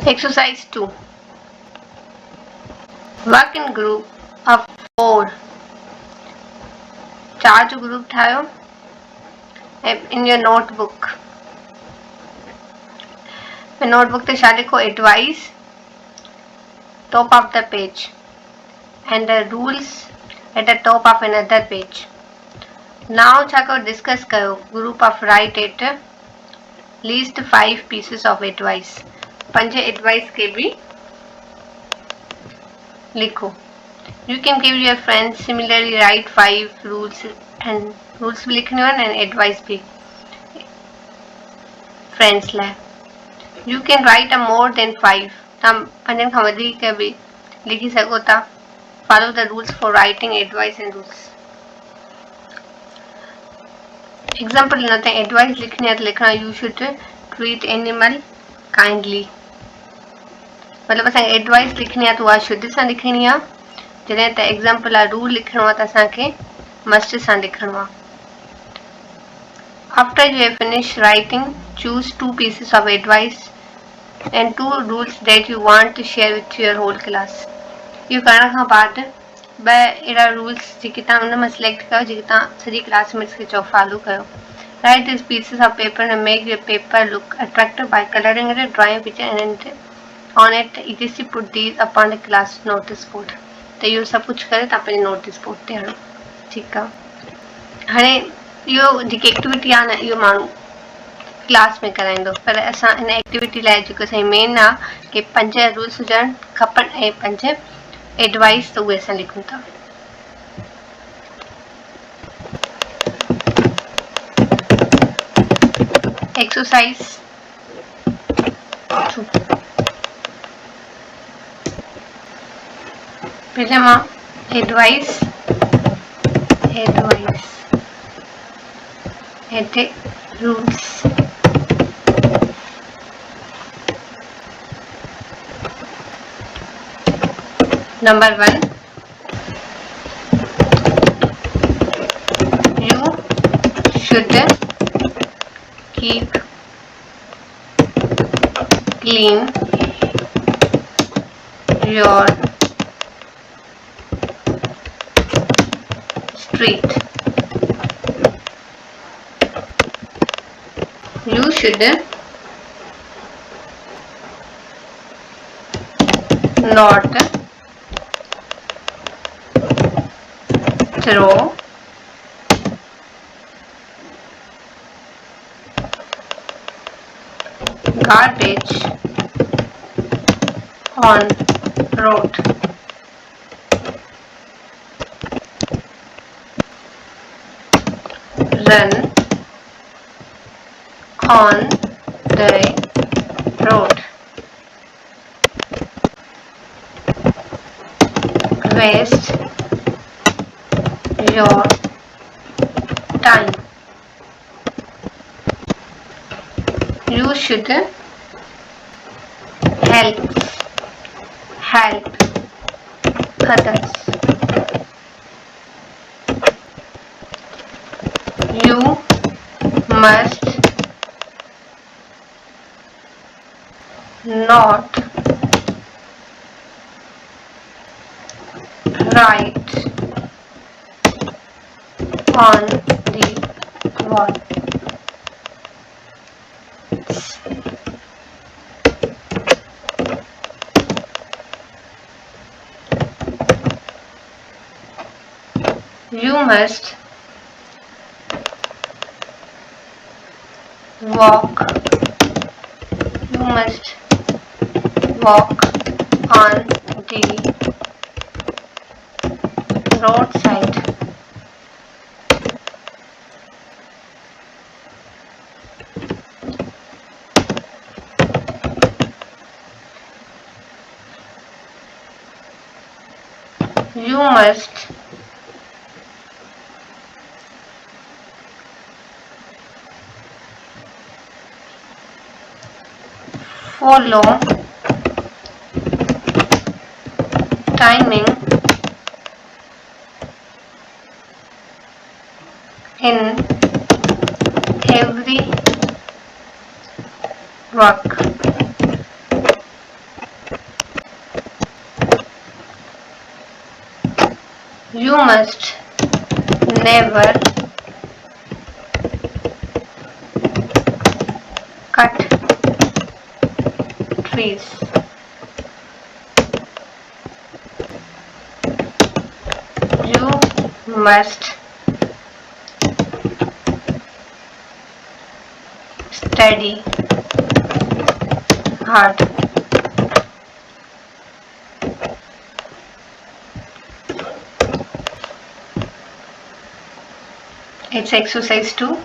Exercise 2. Work in group of 4. 4 जो group ठाहियो in your notebook. Notebook ते छा लिखो advice top of the page and the rules at the top of another page. Now छा करो discuss कयो group of write at least 5 pieces of advice. 5 advice के भी लिखो. You can give your friends similarly write 5 rules and rules भी लिखने हैं and advice भी friends लाए. You can write a more than 5. तम 5 खां वधीक भी लिखी सघो था. Follow the rules for writing advice and rules. Example लेते हैं. Advice लिखनी है तो लिखना you should treat animal kindly. मतलब असांखे एडवाइस लिखनी आहे त उहा शुद्ध सां लिखणी आहे. जॾहिं त एग्ज़ाम्पल आहे रूल लिखणो आहे त असांखे मस्ट सां लिखणो आहे. After you have finished writing, choose 2 pieces of advice and 2 rules that you want to share with your whole class. इहो करण खां बाद 2 अहिड़ा रूल्स जेके तव्हां उन मां सिलेक्ट कयो जेके तव्हां सॼी क्लासमेट्स खे चओ फॉलो कयो. Write these pieces of paper and make your paper look attractive by coloring it, drawing a picture and on it etc. Put these upon the class notice board. तो इहो सभु कुझु करे तव्हां पंहिंजे नोटिस बोर्ड ते हणो. ठीकु आहे. हाणे इहो जेकी एक्टिविटी आहे न इहो माण्हू क्लास में कराईंदो पर असां हिन एक्टिविटी लाइ जेको असांजी मेन आहे कि 5 रूल्स हुजणु खपनि ऐं 5 एडवाइस त उहे असां लिखूं था. एक्सरसाइज 2. पहले मां advice Ete rules number 1 you should keep clean your street. You should not throw garbage on road. Run on the road. Waste your time. You should help others. You must not write on the wall. You must walk on the roadside. You must follow timing in every work. You must never cut trees. You must study hard. It's exercise 2.